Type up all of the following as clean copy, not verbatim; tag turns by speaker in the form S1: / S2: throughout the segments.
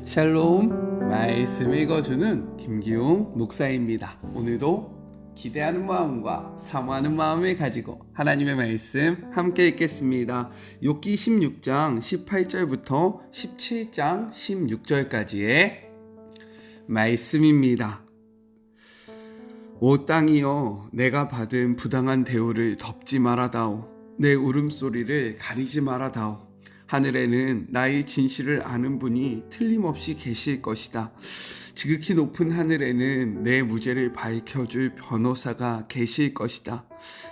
S1: 샬롬, 말씀 읽어주는 김기용 목사입니다. 오늘도 기대하는 마음과 사모하는 마음을 가지고 하나님의 말씀 함께 읽겠습니다. 욥기 16장 18절부터 17장 16절까지의 말씀입니다. 오 땅이여, 내가 받은 부당한 대우를 덮지 말아다오. 내 울음소리를 가리지 말아다오. 하늘에는 나의 진실을 아는 분이 틀림없이 계실 것이다. 지극히 높은 하늘에는 내 무죄를 밝혀줄 변호사가 계실 것이다.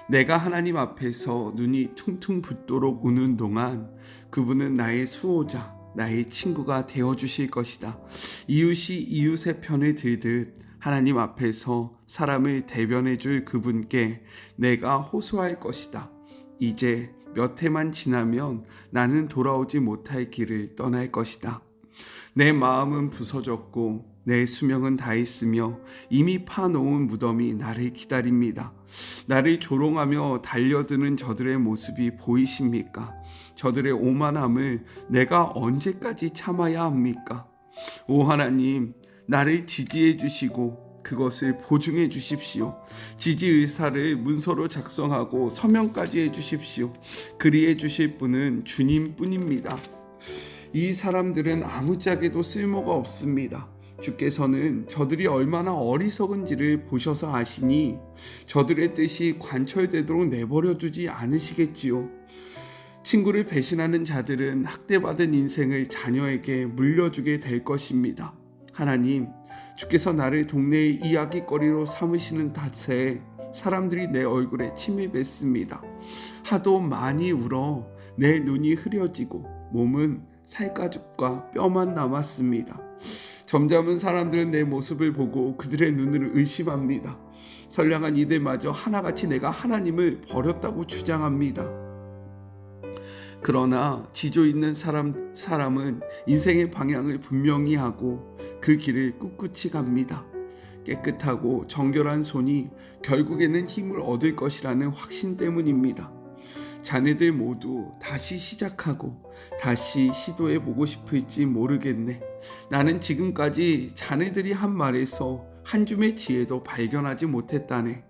S1: 내가 하나님 앞에서 눈이 퉁퉁 붓도록 우는 동안 그분은 나의 수호자, 나의 친구가 되어주실 것이다. 이웃이 이웃의 편을 들듯 하나님 앞에서 사람을 대변해줄 그분께 내가 호소할 것이다. 이제 몇 해만 지나면 나는 돌아오지 못할 길을 떠날 것이다. 내 마음은 부서졌고 내 수명은 다했으며 이미 파놓은 무덤이 나를 기다립니다. 나를 조롱하며 달려드는 저들의 모습이 보이십니까? 저들의 오만함을 내가 언제까지 참아야 합니까? 오 하나님, 나를 지지해 주시고 그것을 보증해 주십시오. 지지 의사를 문서로 작성하고 서명까지 해 주십시오. 그리해 주실 분은 주님뿐입니다. 이 사람들은 아무짝에도 쓸모가 없습니다. 주께서는 저들이 얼마나 어리석은지를 보셔서 아시니 저들의 뜻이 관철되도록 내버려 두지 않으시겠지요. 친구를 배신하는 자들은 학대받은 인생을 자녀에게 물려주게 될 것입니다. 하나님, 주께서 나를 동네의 이야기거리로 삼으시는 탓에 사람들이 내 얼굴에 침을 뱉습니다. 하도 많이 울어 내 눈이 흐려지고 몸은 살가죽과 뼈만 남았습니다. 점잖은 사람들은 내 모습을 보고 그들의 눈을 의심합니다. 선량한 이들마저 하나같이 내가 하나님을 버렸다고 주장합니다. 그러나 지조 있는 사람은 인생의 방향을 분명히 하고 그 길을 꿋꿋이 갑니다. 깨끗하고 정결한 손이 결국에는 힘을 얻을 것이라는 확신 때문입니다. 자네들 모두 다시 시작하고 다시 시도해보고 싶을지 모르겠네. 나는 지금까지 자네들이 한 말에서 한 줌의 지혜도 발견하지 못했다네.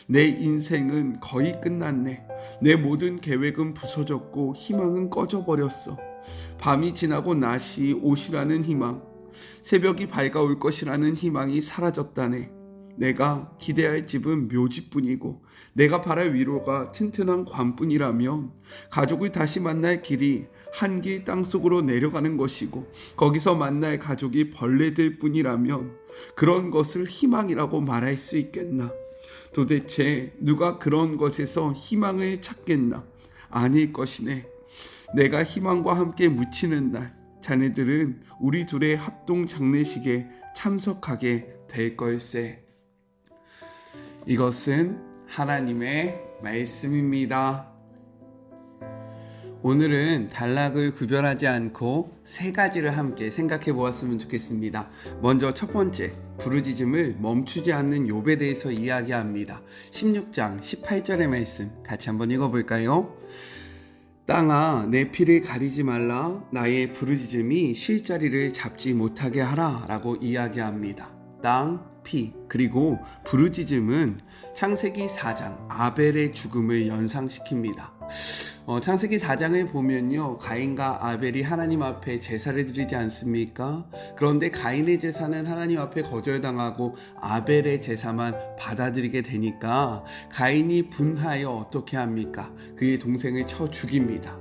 S1: 내 인생은 거의 끝났네. 내 모든 계획은 부서졌고 희망은 꺼져버렸어. 밤이 지나고 낮이 오시라는 희망, 새벽이 밝아올 것이라는 희망이 사라졌다네. 내가 기대할 집은 묘지뿐이고 내가 바랄 위로가 튼튼한 관뿐이라면 가족을 다시 만날 길이 한 길 땅속으로 내려가는 것이고 거기서 만날 가족이 벌레들 뿐이라면 그런 것을 희망이라고 말할 수 있겠나? 도대체 누가 그런 것에서 희망을 찾겠나? 아닐 것이네. 내가 희망과 함께 묻히는 날 자네들은 우리 둘의 합동 장례식에 참석하게 될 걸세. 이것은 하나님의 말씀입니다. 오늘은 단락을 구별하지 않고 세 가지를 함께 생각해 보았으면 좋겠습니다. 먼저 첫 번째, 부르짖음을 멈추지 않는 욥에 대해서 이야기합니다. 16장 18절의 말씀 같이 한번 읽어볼까요? 땅아, 내 피를 가리지 말라. 나의 부르짖음이 쉴 자리를 잡지 못하게 하라 라고 이야기합니다. 땅, 피, 그리고 부르짖음은 창세기 4장 아벨의 죽음을 연상시킵니다. 창세기 4장을 보면요, 가인과 아벨이 하나님 앞에 제사를 드리지 않습니까? 그런데 가인의 제사는 하나님 앞에 거절당하고 아벨의 제사만 받아들이게 되니까 가인이 분하여 어떻게 합니까? 그의 동생을 쳐 죽입니다.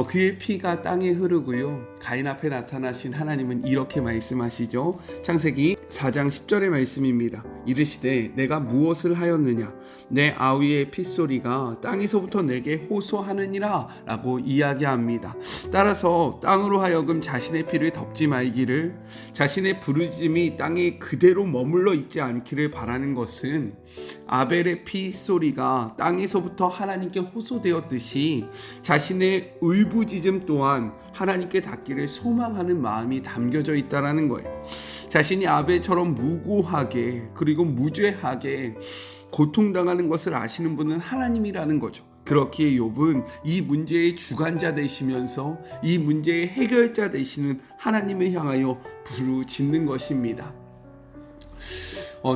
S1: 그의 피가 땅에 흐르고요, 가인 앞에 나타나신 하나님은 이렇게 말씀하시죠. 창세기 4장 10절의 말씀입니다. 이르시되 내가 무엇을 하였느냐? 내 아우의 핏소리가 땅에서부터 내게 호소하느니라 라고 이야기합니다. 따라서 땅으로 하여금 자신의 피를 덮지 말기를, 자신의 부르짖음이 땅에 그대로 머물러 있지 않기를 바라는 것은 아벨의 핏소리가 땅에서부터 하나님께 호소되었듯이 자신의 울부짖음 또한 하나님께 닿기를 소망하는 마음이 담겨져 있다는 거예요. 자신이 아벨처럼 무고하게 그리고 무죄하게 고통당하는 것을 아시는 분은 하나님이라는 거죠. 그렇기에 욥은 이 문제의 주관자 되시면서 이 문제의 해결자 되시는 하나님을 향하여 부르짖는 것입니다.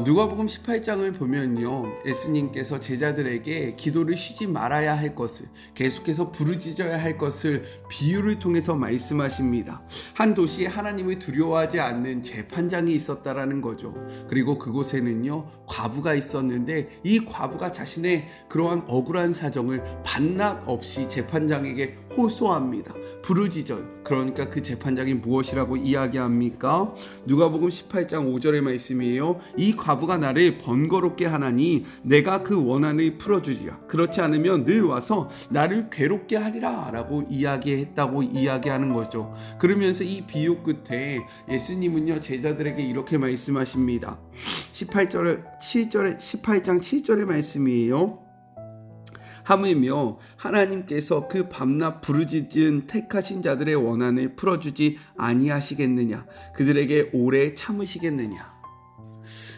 S1: 누가복음 18장을 보면요, 예수님께서 제자들에게 기도를 쉬지 말아야 할 것을, 계속해서 부르짖어야 할 것을 비유를 통해서 말씀하십니다. 한 도시에 하나님을 두려워하지 않는 재판장이 있었다라는 거죠. 그리고 그곳에는요, 과부가 있었는데 이 과부가 자신의 그러한 억울한 사정을 반납 없이 재판장에게 호소합니다. 부르짖어요. 그러니까 그 재판장이 무엇이라고 이야기합니까? 누가복음 18장 5절의 말씀이에요. 이 과부가 나를 번거롭게 하나니 내가 그 원한을 풀어주리라. 그렇지 않으면 늘 와서 나를 괴롭게 하리라 라고 이야기했다고 이야기하는 거죠. 그러면서 이 비유 끝에 예수님은요, 제자들에게 이렇게 말씀하십니다. 18장 7절의 말씀이에요. 하물며 하나님께서 그 밤낮 부르짖은 택하신 자들의 원한을 풀어주지 아니하시겠느냐? 그들에게 오래 참으시겠느냐?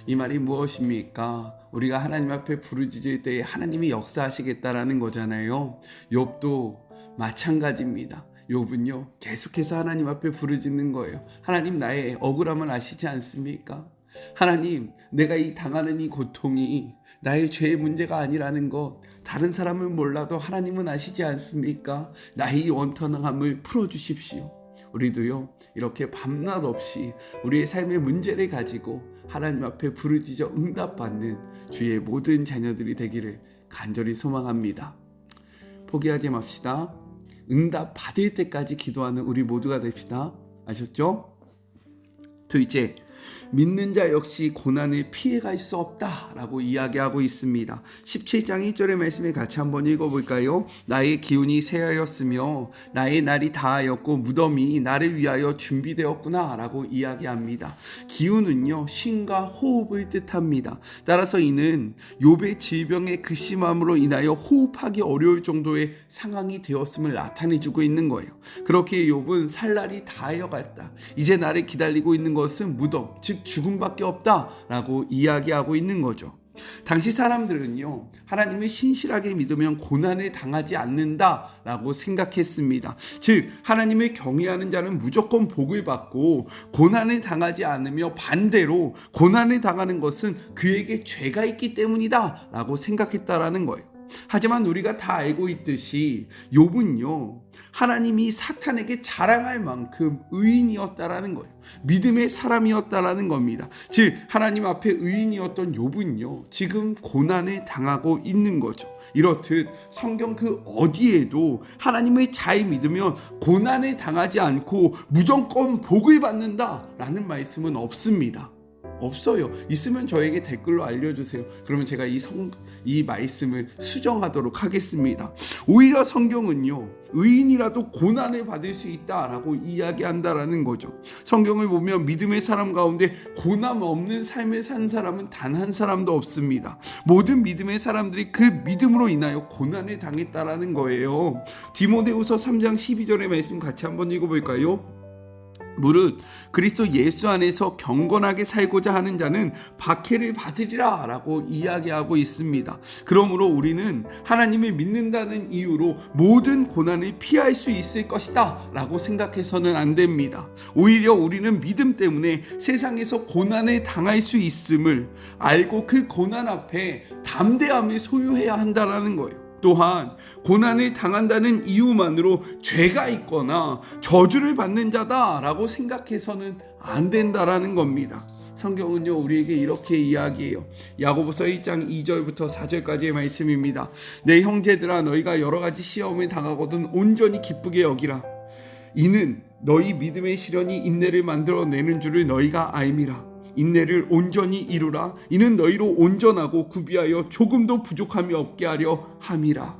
S1: 이 말이 무엇입니까? 우리가 하나님 앞에 부르짖을 때에 하나님이 역사하시겠다라는 거잖아요. 욥도 마찬가지입니다. 욥은요, 계속해서 하나님 앞에 부르짖는 거예요. 하나님, 나의 억울함을 아시지 않습니까? 하나님, 내가 이 당하는 이 고통이 나의 죄의 문제가 아니라는 것, 다른 사람은 몰라도 하나님은 아시지 않습니까? 나의 이 원통함을 풀어주십시오. 우리도요, 이렇게 밤낮 없이 우리의 삶의 문제를 가지고 하나님 앞에 부르짖어 응답받는 주의 모든 자녀들이 되기를 간절히 소망합니다. 포기하지 맙시다. 응답 받을 때까지 기도하는 우리 모두가 됩시다. 아셨죠? 둘째, 믿는 자 역시 고난을 피해갈 수 없다라고 이야기하고 있습니다. 17장 1절의 말씀을 같이 한번 읽어볼까요? 나의 기운이 쇠하였으며 나의 날이 다하였고 무덤이 나를 위하여 준비되었구나 라고 이야기합니다. 기운은요, 쉼과 호흡을 뜻합니다. 따라서 이는 욥의 질병의 극심함으로 인하여 호흡하기 어려울 정도의 상황이 되었음을 나타내주고 있는 거예요. 그렇게 욥은 살 날이 다하여갔다. 이제 나를 기다리고 있는 것은 무덤, 즉 죽음밖에 없다라고 이야기하고 있는 거죠. 당시 사람들은요, 하나님을 신실하게 믿으면 고난을 당하지 않는다라고 생각했습니다. 즉 하나님을 경외하는 자는 무조건 복을 받고, 고난을 당하지 않으며 반대로 고난을 당하는 것은 그에게 죄가 있기 때문이다라고 생각했다라는 거예요. 하지만 우리가 다 알고 있듯이 욥은요, 하나님이 사탄에게 자랑할 만큼 의인이었다라는 거예요. 믿음의 사람이었다라는 겁니다. 즉 하나님 앞에 의인이었던 욥은요, 지금 고난을 당하고 있는 거죠. 이렇듯 성경 그 어디에도 하나님을 잘 믿으면 고난을 당하지 않고 무조건 복을 받는다라는 말씀은 없습니다. 없어요. 있으면 저에게 댓글로 알려주세요. 그러면 제가 이 말씀을 수정하도록 하겠습니다. 오히려 성경은요, 의인이라도 고난을 받을 수 있다라고 이야기한다라는 거죠. 성경을 보면 믿음의 사람 가운데 고난 없는 삶을 산 사람은 단 한 사람도 없습니다. 모든 믿음의 사람들이 그 믿음으로 인하여 고난을 당했다라는 거예요. 디모데후서 3장 12절의 말씀 같이 한번 읽어볼까요? 무릇 그리스도 예수 안에서 경건하게 살고자 하는 자는 박해를 받으리라 라고 이야기하고 있습니다. 그러므로 우리는 하나님을 믿는다는 이유로 모든 고난을 피할 수 있을 것이다 라고 생각해서는 안 됩니다. 오히려 우리는 믿음 때문에 세상에서 고난을 당할 수 있음을 알고 그 고난 앞에 담대함을 소유해야 한다는 거예요. 또한 고난을 당한다는 이유만으로 죄가 있거나 저주를 받는 자다라고 생각해서는 안 된다라는 겁니다. 성경은요, 우리에게 이렇게 이야기해요. 야고보서 1장 2절부터 4절까지의 말씀입니다. 내 형제들아, 너희가 여러 가지 시험을 당하거든 온전히 기쁘게 여기라. 이는 너희 믿음의 시련이 인내를 만들어내는 줄을 너희가 알미라. 인내를 온전히 이루라. 이는 너희로 온전하고 구비하여 조금도 부족함이 없게 하려 함이라.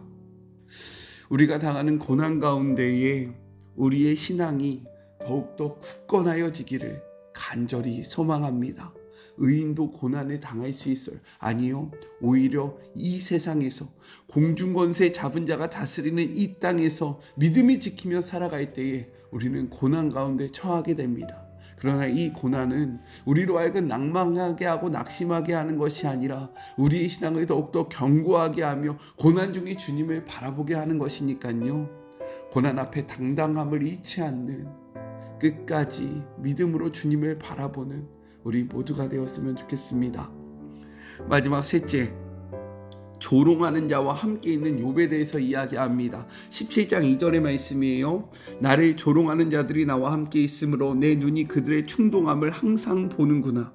S1: 우리가 당하는 고난 가운데에 우리의 신앙이 더욱더 굳건하여지기를 간절히 소망합니다. 의인도 고난을 당할 수 있어요. 아니요, 오히려 이 세상에서 공중권세 잡은 자가 다스리는 이 땅에서 믿음을 지키며 살아갈 때에 우리는 고난 가운데 처하게 됩니다. 그러나 이 고난은 우리로 하여금 낭망하게 하고 낙심하게 하는 것이 아니라 우리의 신앙을 더욱더 견고하게 하며 고난 중에 주님을 바라보게 하는 것이니까요. 고난 앞에 당당함을 잃지 않는, 끝까지 믿음으로 주님을 바라보는 우리 모두가 되었으면 좋겠습니다. 마지막 셋째, 조롱하는 자와 함께 있는 욥에 대해서 이야기합니다. 17장 2절의 말씀이에요. 나를 조롱하는 자들이 나와 함께 있으므로 내 눈이 그들의 충동함을 항상 보는구나.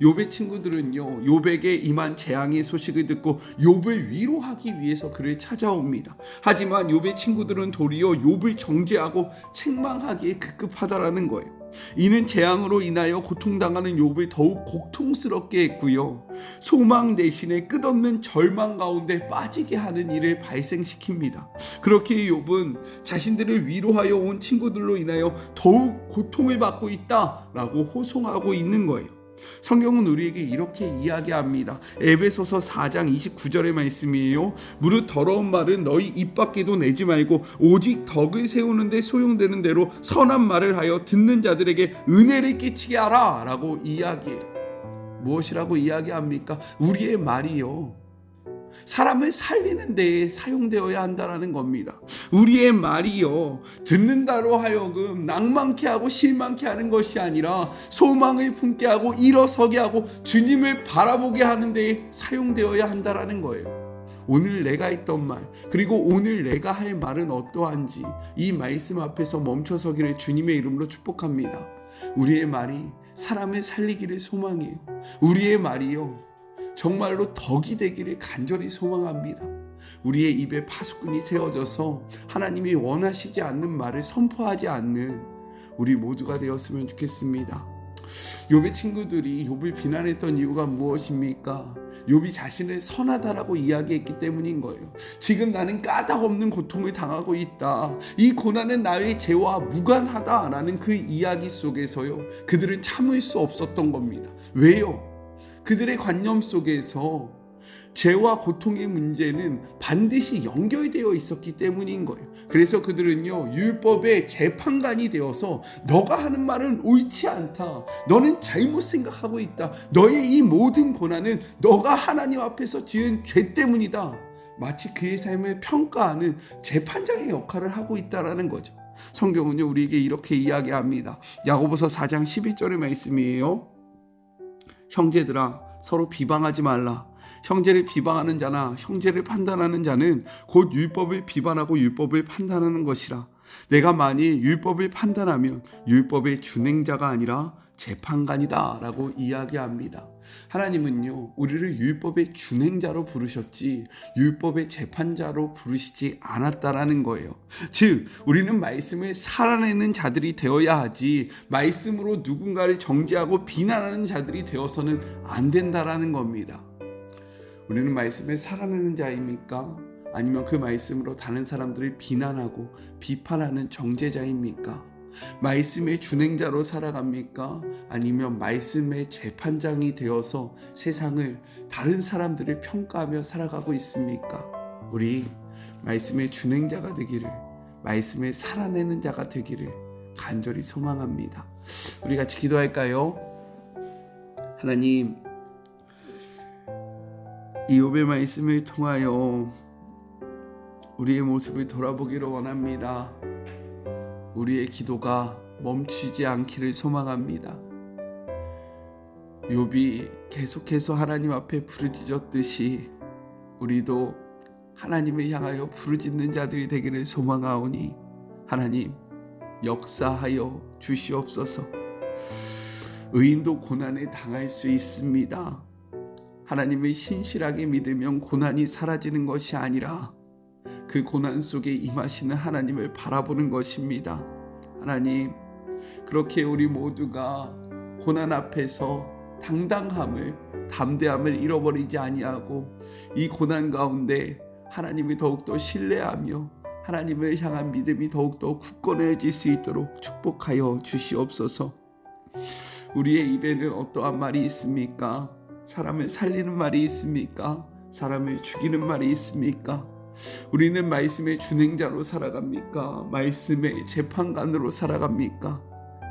S1: 욥의 친구들은요, 욥에게 임한 재앙의 소식을 듣고 욥을 위로하기 위해서 그를 찾아옵니다. 하지만 욥의 친구들은 도리어 욥을 정죄하고 책망하기에 급급하다라는 거예요. 이는 재앙으로 인하여 고통당하는 욥을 더욱 고통스럽게 했고요, 소망 대신에 끝없는 절망 가운데 빠지게 하는 일을 발생시킵니다. 그렇게 욥은 자신들을 위로하여 온 친구들로 인하여 더욱 고통을 받고 있다라고 호송하고 있는 거예요. 성경은 우리에게 이렇게 이야기합니다. 에베소서 4장 29절의 말씀이에요. 무릇 더러운 말은 너희 입 밖에도 내지 말고 오직 덕을 세우는 데 소용되는 대로 선한 말을 하여 듣는 자들에게 은혜를 끼치게 하라 라고 이야기해요. 무엇이라고 이야기합니까? 우리의 말이요, 사람을 살리는 데에 사용되어야 한다는 겁니다. 우리의 말이요, 듣는다로 하여금 낭만케 하고 실망케 하는 것이 아니라 소망을 품게 하고 일어서게 하고 주님을 바라보게 하는 데에 사용되어야 한다는 거예요. 오늘 내가 했던 말, 그리고 오늘 내가 할 말은 어떠한지 이 말씀 앞에서 멈춰서기를 주님의 이름으로 축복합니다. 우리의 말이 사람을 살리기를 소망해요. 우리의 말이요, 정말로 덕이 되기를 간절히 소망합니다. 우리의 입에 파수꾼이 세워져서 하나님이 원하시지 않는 말을 선포하지 않는 우리 모두가 되었으면 좋겠습니다. 욥의 친구들이 욥을 비난했던 이유가 무엇입니까? 욥이 자신을 선하다라고 이야기했기 때문인 거예요. 지금 나는 까닭없는 고통을 당하고 있다, 이 고난은 나의 죄와 무관하다라는 그 이야기 속에서요, 그들은 참을 수 없었던 겁니다. 왜요? 그들의 관념 속에서 죄와 고통의 문제는 반드시 연결되어 있었기 때문인 거예요. 그래서 그들은요, 율법의 재판관이 되어서 너가 하는 말은 옳지 않다, 너는 잘못 생각하고 있다, 너의 이 모든 고난은 너가 하나님 앞에서 지은 죄 때문이다, 마치 그의 삶을 평가하는 재판장의 역할을 하고 있다라는 거죠. 성경은요, 우리에게 이렇게 이야기합니다. 야고보서 4장 11절의 말씀이에요. 형제들아, 서로 비방하지 말라. 형제를 비방하는 자나 형제를 판단하는 자는 곧 율법을 비방하고 율법을 판단하는 것이라. 내가 만일 율법을 판단하면 율법의 준행자가 아니라 재판관이다 라고 이야기합니다. 하나님은요, 우리를 율법의 준행자로 부르셨지 율법의 재판자로 부르시지 않았다라는 거예요. 즉, 우리는 말씀을 살아내는 자들이 되어야 하지 말씀으로 누군가를 정죄하고 비난하는 자들이 되어서는 안 된다라는 겁니다. 우리는 말씀을 살아내는 자입니까? 아니면 그 말씀으로 다른 사람들을 비난하고 비판하는 정죄자입니까? 말씀의 준행자로 살아갑니까? 아니면 말씀의 재판장이 되어서 세상을, 다른 사람들을 평가하며 살아가고 있습니까? 우리 말씀의 준행자가 되기를, 말씀을 살아내는 자가 되기를 간절히 소망합니다. 우리 같이 기도할까요? 하나님, 이 욥의 말씀을 통하여 우리의 모습을 돌아보기를 원합니다. 우리의 기도가 멈추지 않기를 소망합니다. 욥이 계속해서 하나님 앞에 부르짖었듯이 우리도 하나님을 향하여 부르짖는 자들이 되기를 소망하오니 하나님, 역사하여 주시옵소서. 의인도 고난에 당할 수 있습니다. 하나님을 신실하게 믿으면 고난이 사라지는 것이 아니라 그 고난 속에 임하시는 하나님을 바라보는 것입니다. 하나님, 그렇게 우리 모두가 고난 앞에서 당당함을, 담대함을 잃어버리지 아니하고 이 고난 가운데 하나님을 더욱더 신뢰하며 하나님을 향한 믿음이 더욱더 굳건해질 수 있도록 축복하여 주시옵소서. 우리의 입에는 어떠한 말이 있습니까? 사람을 살리는 말이 있습니까? 사람을 죽이는 말이 있습니까? 우리는 말씀의 준행자로 살아갑니까? 말씀의 재판관으로 살아갑니까?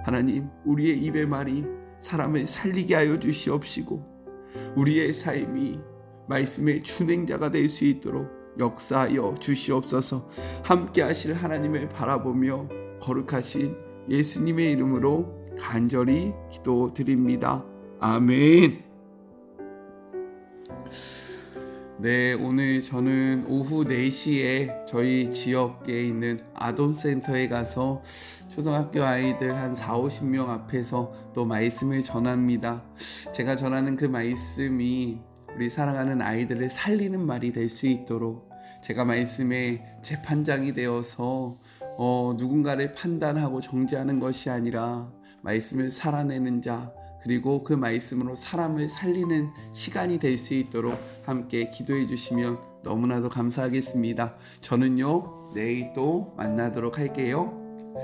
S1: 하나님, 우리의 입의 말이 사람을 살리게 하여 주시옵시고 우리의 삶이 말씀의 준행자가 될 수 있도록 역사하여 주시옵소서. 함께 하실 하나님을 바라보며 거룩하신 예수님의 이름으로 간절히 기도드립니다. 아멘. 네, 오늘 저는 오후 4시에 저희 지역에 있는 아동센터에 가서 초등학교 아이들 한 40-50명 앞에서 또 말씀을 전합니다. 제가 전하는 그 말씀이 우리 사랑하는 아이들을 살리는 말이 될 수 있도록 제가 말씀의 재판장이 되어서 누군가를 판단하고 정죄하는 것이 아니라 말씀을 살아내는 자, 그리고 그 말씀으로 사람을 살리는 시간이 될 수 있도록 함께 기도해 주시면 너무나도 감사하겠습니다. 저는요, 내일 또 만나도록 할게요.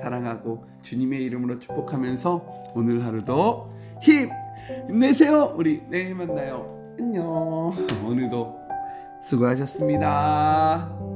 S1: 사랑하고 주님의 이름으로 축복하면서 오늘 하루도 힘내세요. 우리 내일 만나요. 안녕. 오늘도 수고하셨습니다.